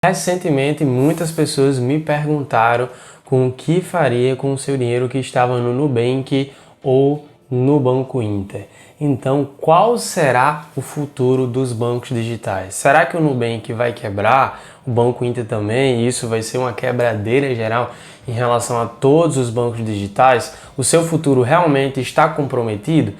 Recentemente, muitas pessoas me perguntaram com o que faria com o seu dinheiro que estava no Nubank ou no Banco Inter. Então, qual será o futuro dos bancos digitais? Será que o Nubank vai quebrar? O Banco Inter também? E isso vai ser uma quebradeira geral em relação a todos os bancos digitais? O seu futuro realmente está comprometido?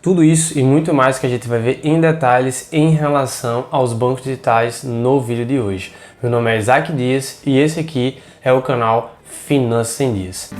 Tudo isso e muito mais que a gente vai ver em detalhes em relação aos bancos digitais no vídeo de hoje. Meu nome é Isaac Dias e esse aqui é o canal Finanças em Dias.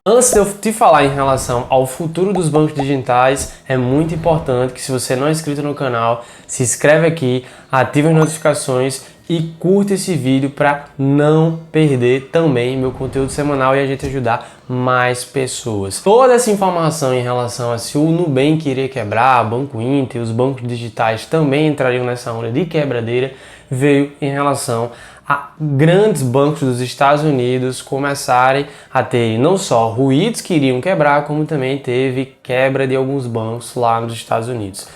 Antes de eu te falar em relação ao futuro dos bancos digitais, é muito importante que, se você não é inscrito no canal, se inscreve aqui, ative as notificações e curta esse vídeo para não perder também meu conteúdo semanal e a gente ajudar mais pessoas. Toda essa informação em relação a se o Nubank iria quebrar, Banco Inter, os bancos digitais também entrariam nessa onda de quebradeira, veio em relação a grandes bancos dos Estados Unidos começarem a ter não só ruídos que iriam quebrar, como também teve quebra de alguns bancos lá nos Estados Unidos.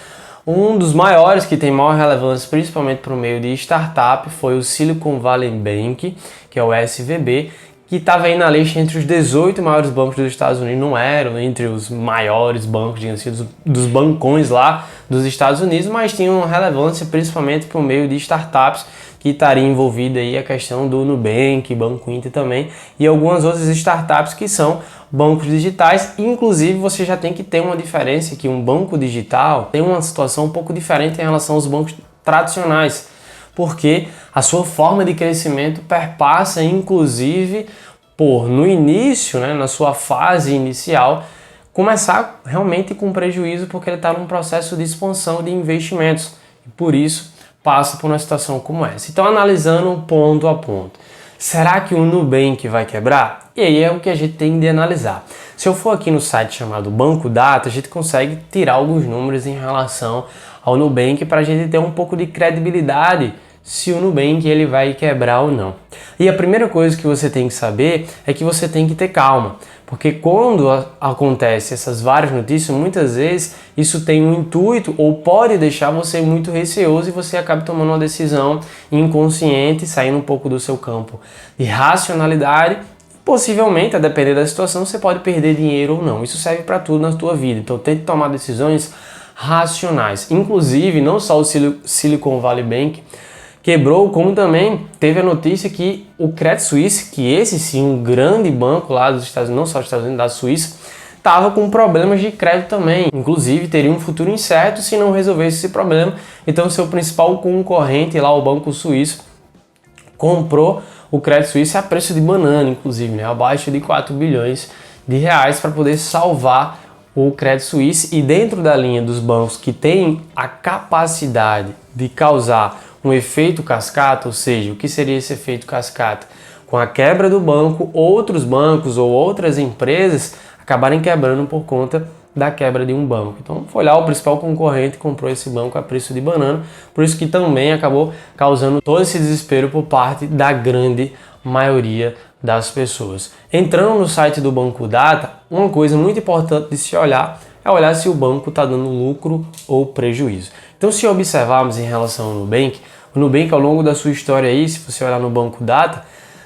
Um dos maiores que tem maior relevância, principalmente para o meio de startup, foi o Silicon Valley Bank, que é o SVB, que estava aí na lista entre os 18 maiores bancos dos Estados Unidos, não eram entre os maiores bancos, digamos assim, dos bancões lá dos Estados Unidos, mas tinham relevância principalmente para o meio de startups, que estaria envolvida aí a questão do Nubank, Banco Inter também, e algumas outras startups que são bancos digitais. Inclusive, você já tem que ter uma diferença, que um banco digital tem uma situação um pouco diferente em relação aos bancos tradicionais, porque a sua forma de crescimento perpassa inclusive por, no início, na sua fase inicial, começar realmente com prejuízo, porque ele está num processo de expansão de investimentos, e por isso passa por uma situação como essa. Então, analisando ponto a ponto, será que o Nubank vai quebrar? E aí é o que a gente tem de analisar. Se eu for aqui no site chamado Banco Data, a gente consegue tirar alguns números em relação ao Nubank para a gente ter um pouco de credibilidade se o Nubank ele vai quebrar ou não. E a primeira coisa que você tem que saber é que você tem que ter calma, porque quando acontece essas várias notícias, muitas vezes isso tem um intuito ou pode deixar você muito receoso e você acaba tomando uma decisão inconsciente, saindo um pouco do seu campo de racionalidade. Possivelmente, a depender da situação, você pode perder dinheiro ou não. Isso serve para tudo na tua vida. Então, tente tomar decisões racionais. Inclusive, não só o Silicon Valley Bank quebrou, como também teve a notícia que o Credit Suisse, que esse sim, um grande banco lá dos Estados Unidos, não só dos Estados Unidos, da Suíça, estava com problemas de crédito também. Inclusive, teria um futuro incerto se não resolvesse esse problema. Então, seu principal concorrente lá, o Banco Suíço, comprou o Credit Suisse a preço de banana, inclusive, abaixo de 4 bilhões de reais para poder salvar o Credit Suisse. E dentro da linha dos bancos que têm a capacidade de causar um efeito cascata, ou seja, o que seria esse efeito cascata? Com a quebra do banco, outros bancos ou outras empresas acabarem quebrando por conta da quebra de um banco. Então foi lá o principal concorrente comprou esse banco a preço de banana, por isso que também acabou causando todo esse desespero por parte da grande maioria das pessoas. Entrando no site do Banco Data, uma coisa muito importante de se olhar é olhar se o banco está dando lucro ou prejuízo. Então, se observarmos em relação ao Nubank, o Nubank, ao longo da sua história aí, se você olhar no Banco Data,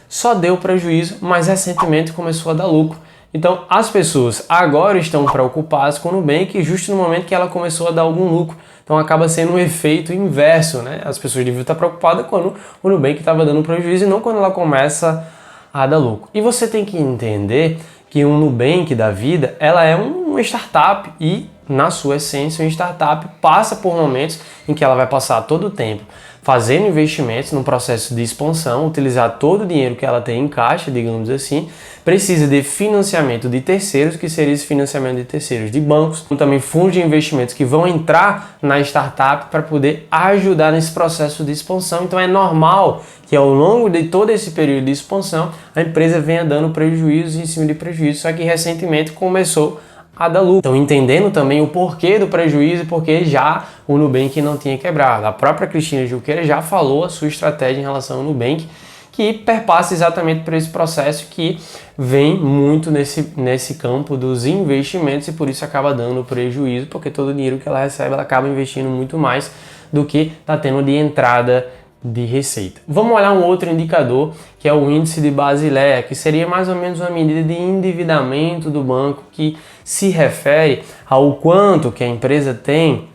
só deu prejuízo, mas recentemente começou a dar lucro. Então, as pessoas agora estão preocupadas com o Nubank justo no momento que ela começou a dar algum lucro. Então, acaba sendo um efeito inverso, As pessoas deviam estar preocupadas quando o Nubank estava dando prejuízo e não quando ela começa a dar lucro. E você tem que entender que um Nubank da vida, ela é uma startup e, na sua essência, uma startup passa por momentos em que ela vai passar todo o tempo fazendo investimentos num processo de expansão, utilizar todo o dinheiro que ela tem em caixa, digamos assim, precisa de financiamento de terceiros, que seria esse financiamento de terceiros de bancos, também fundos de investimentos que vão entrar na startup para poder ajudar nesse processo de expansão. Então é normal que ao longo de todo esse período de expansão a empresa venha dando prejuízos em cima de prejuízos, só que recentemente começou a dar lucro. Então, entendendo também o porquê do prejuízo e porque já o Nubank não tinha quebrado. A própria Cristina Junqueira já falou a sua estratégia em relação ao Nubank, que perpassa exatamente por esse processo que vem muito nesse campo dos investimentos e por isso acaba dando prejuízo, porque todo o dinheiro que ela recebe ela acaba investindo muito mais do que está tendo de entrada de receita. Vamos olhar um outro indicador, que é o índice de Basileia, que seria mais ou menos uma medida de endividamento do banco que se refere ao quanto que a empresa tem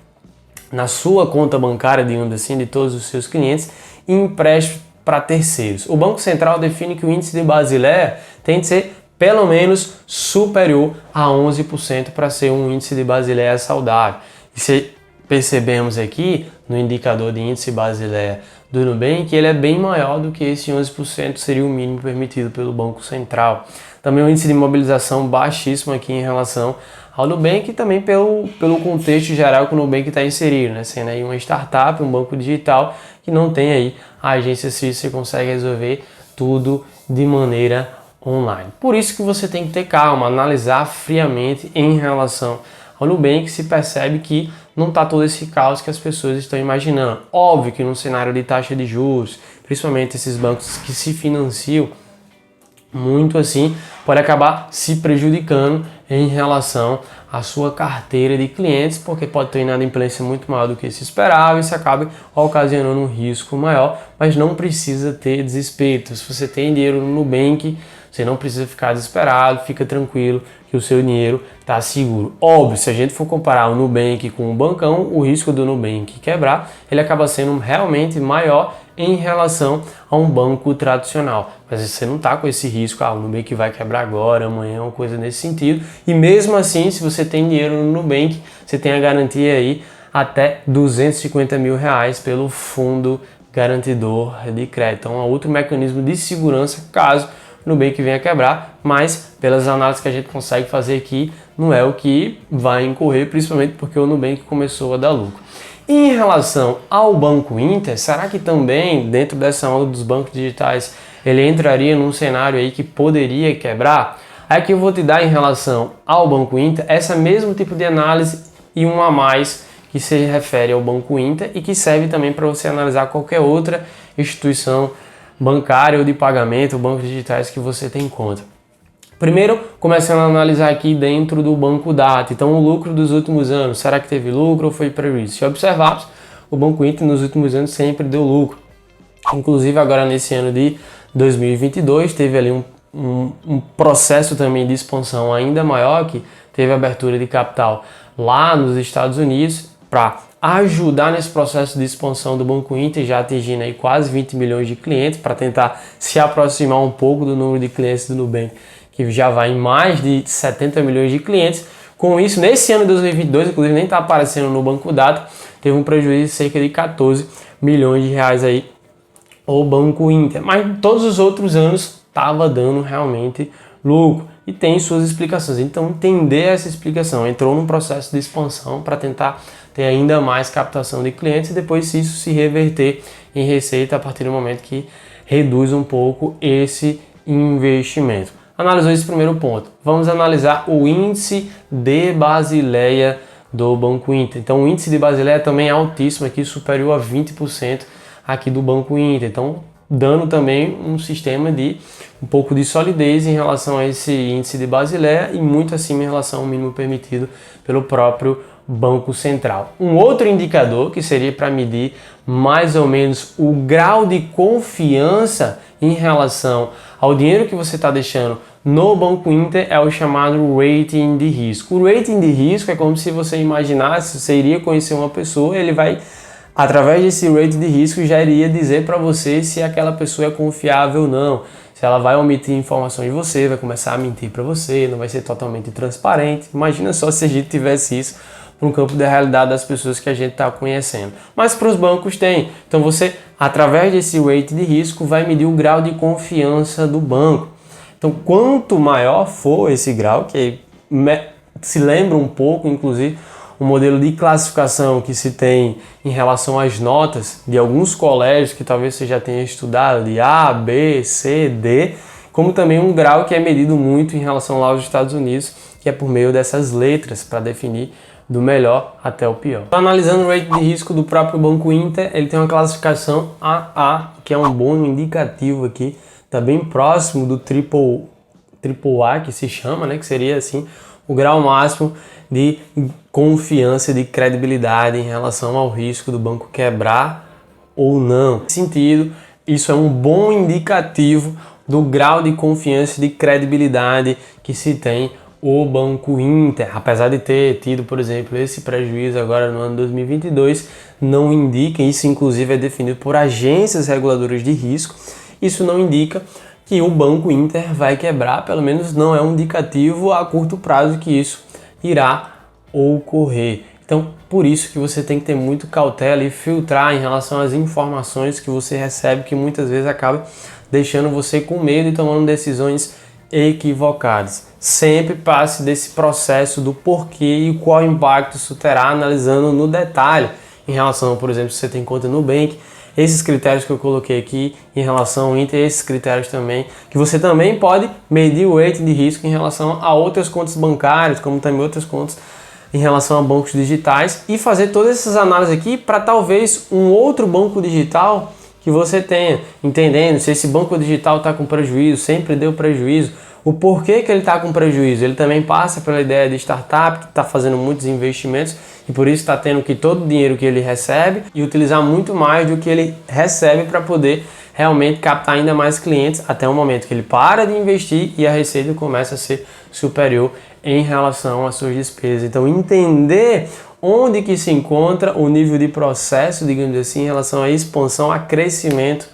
na sua conta bancária, digamos assim, de todos os seus clientes, empréstimos para terceiros. O Banco Central define que o índice de Basileia tem de ser pelo menos superior a 11% para ser um índice de Basileia saudável. E se percebemos aqui no indicador de índice Basileia do Nubank, ele é bem maior do que esse 11%, seria o mínimo permitido pelo Banco Central. Também um índice de mobilização baixíssimo aqui em relação ao Nubank e também pelo contexto geral que o Nubank está inserido, né? Sendo aí uma startup, um banco digital que não tem aí a agência suíça, você consegue resolver tudo de maneira online. Por isso que você tem que ter calma, analisar friamente em relação ao Nubank, se percebe que não está todo esse caos que as pessoas estão imaginando. Óbvio que no cenário de taxa de juros, principalmente esses bancos que se financiam muito assim, pode acabar se prejudicando em relação à sua carteira de clientes, porque pode ter inadimplência muito maior do que se esperava e isso acaba ocasionando um risco maior, mas não precisa ter desespero. Então, se você tem dinheiro no Nubank, você não precisa ficar desesperado, fica tranquilo que o seu dinheiro está seguro. Óbvio, se a gente for comparar o Nubank com o bancão, o risco do Nubank quebrar, ele acaba sendo realmente maior em relação a um banco tradicional. Mas você não está com esse risco, o Nubank vai quebrar agora, amanhã, uma coisa nesse sentido. E mesmo assim, se você tem dinheiro no Nubank, você tem a garantia aí até R$250 mil pelo fundo garantidor de crédito. Então, é outro mecanismo de segurança caso o Nubank venha quebrar, mas pelas análises que a gente consegue fazer aqui, não é o que vai incorrer, principalmente porque o Nubank começou a dar lucro. Em relação ao Banco Inter, será que também, dentro dessa onda dos bancos digitais, ele entraria num cenário aí que poderia quebrar? Aqui eu vou te dar em relação ao Banco Inter essa mesmo tipo de análise e um a mais que se refere ao Banco Inter e que serve também para você analisar qualquer outra instituição bancária ou de pagamento, bancos digitais que você tem em conta. Primeiro, começando a analisar aqui dentro do Banco Data. Então, o lucro dos últimos anos, será que teve lucro ou foi prejuízo? Se observarmos, o Banco Inter nos últimos anos sempre deu lucro. Inclusive, agora nesse ano de 2022, teve ali um processo também de expansão ainda maior, que teve abertura de capital lá nos Estados Unidos para ajudar nesse processo de expansão do Banco Inter, já atingindo aí quase 20 milhões de clientes, para tentar se aproximar um pouco do número de clientes do Nubank, que já vai em mais de 70 milhões de clientes. Com isso, nesse ano de 2022, inclusive nem está aparecendo no Banco Data, teve um prejuízo de cerca de 14 milhões de reais aí o Banco Inter. Mas todos os outros anos estava dando realmente lucro e tem suas explicações. Então, entender essa explicação, entrou num processo de expansão para tentar ter ainda mais captação de clientes e depois isso se reverter em receita a partir do momento que reduz um pouco esse investimento. Analisou esse primeiro ponto. Vamos analisar o índice de Basileia do Banco Inter. Então, o índice de Basileia também é altíssimo aqui, superior a 20% aqui do Banco Inter. Então, dando também um sistema de um pouco de solidez em relação a esse índice de Basileia e muito acima em relação ao mínimo permitido pelo próprio Banco Central. Um outro indicador que seria para medir mais ou menos o grau de confiança em relação ao dinheiro que você está deixando no Banco Inter é o chamado rating de risco. O rating de risco é como se você imaginasse, você iria conhecer uma pessoa, ele vai, através desse rating de risco, já iria dizer para você se aquela pessoa é confiável ou não, se ela vai omitir informações de você, vai começar a mentir para você, não vai ser totalmente transparente. Imagina só se a gente tivesse isso no campo da realidade das pessoas que a gente está conhecendo. Mas para os bancos tem. Então você, através desse rating de risco, vai medir o grau de confiança do banco. Então quanto maior for esse grau, que se lembra um pouco, inclusive, o modelo de classificação que se tem em relação às notas de alguns colégios que talvez você já tenha estudado, de A, B, C, D, como também um grau que é medido muito em relação lá aos Estados Unidos, que é por meio dessas letras para definir do melhor até o pior. Analisando o rating de risco do próprio Banco Inter, ele tem uma classificação AA, que é um bom indicativo aqui, está bem próximo do AAA, que se chama, né, que seria assim o grau máximo de confiança, de credibilidade em relação ao risco do banco quebrar ou não. Nesse sentido, isso é um bom indicativo do grau de confiança e de credibilidade que se tem o Banco Inter. Apesar de ter tido, por exemplo, esse prejuízo agora no ano 2022, não indica, isso inclusive é definido por agências reguladoras de risco, isso não indica que o Banco Inter vai quebrar, pelo menos não é um indicativo a curto prazo que isso irá ocorrer. Então, por isso que você tem que ter muito cautela e filtrar em relação às informações que você recebe, que muitas vezes acaba deixando você com medo e tomando decisões equivocadas. Sempre passe desse processo do porquê e qual impacto isso terá, analisando no detalhe em relação, por exemplo, se você tem conta no Nubank, esses critérios que eu coloquei aqui em relação ao Inter, esses critérios também, que você também pode medir o rating de risco em relação a outras contas bancárias, como também outras contas em relação a bancos digitais, e fazer todas essas análises aqui para talvez um outro banco digital que você tenha, entendendo se esse banco digital está com prejuízo, sempre deu prejuízo, o porquê que ele está com prejuízo. Ele também passa pela ideia de startup, que está fazendo muitos investimentos e por isso está tendo que todo o dinheiro que ele recebe e utilizar muito mais do que ele recebe para poder realmente captar ainda mais clientes, até o momento que ele para de investir e a receita começa a ser superior em relação às suas despesas. Então, entender onde que se encontra o nível de processo, digamos assim, em relação à expansão, a crescimento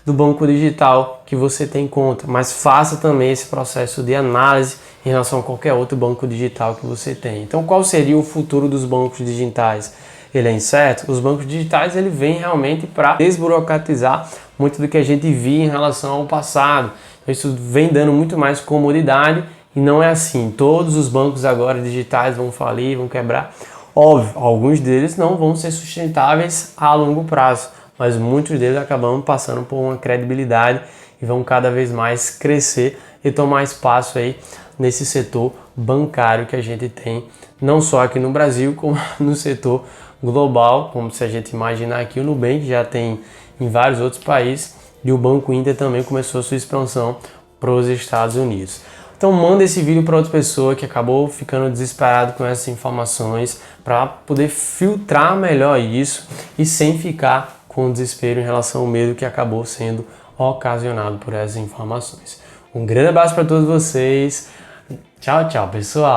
do banco digital que você tem conta, mas faça também esse processo de análise em relação a qualquer outro banco digital que você tem. Então, qual seria o futuro dos bancos digitais? Ele é incerto? Os bancos digitais ele vem realmente para desburocratizar muito do que a gente via em relação ao passado. Então, isso vem dando muito mais comodidade e não é assim. Todos os bancos agora digitais vão falir, vão quebrar. Óbvio, alguns deles não vão ser sustentáveis a longo prazo, mas muitos deles acabam passando por uma credibilidade e vão cada vez mais crescer e tomar espaço aí nesse setor bancário que a gente tem, não só aqui no Brasil, como no setor global, como se a gente imaginar aqui o Nubank já tem em vários outros países e o Banco Inter também começou a sua expansão para os Estados Unidos. Então manda esse vídeo para outra pessoa que acabou ficando desesperado com essas informações para poder filtrar melhor isso e sem ficar com desespero em relação ao medo que acabou sendo ocasionado por essas informações. Um grande abraço para todos vocês. Tchau, tchau, pessoal.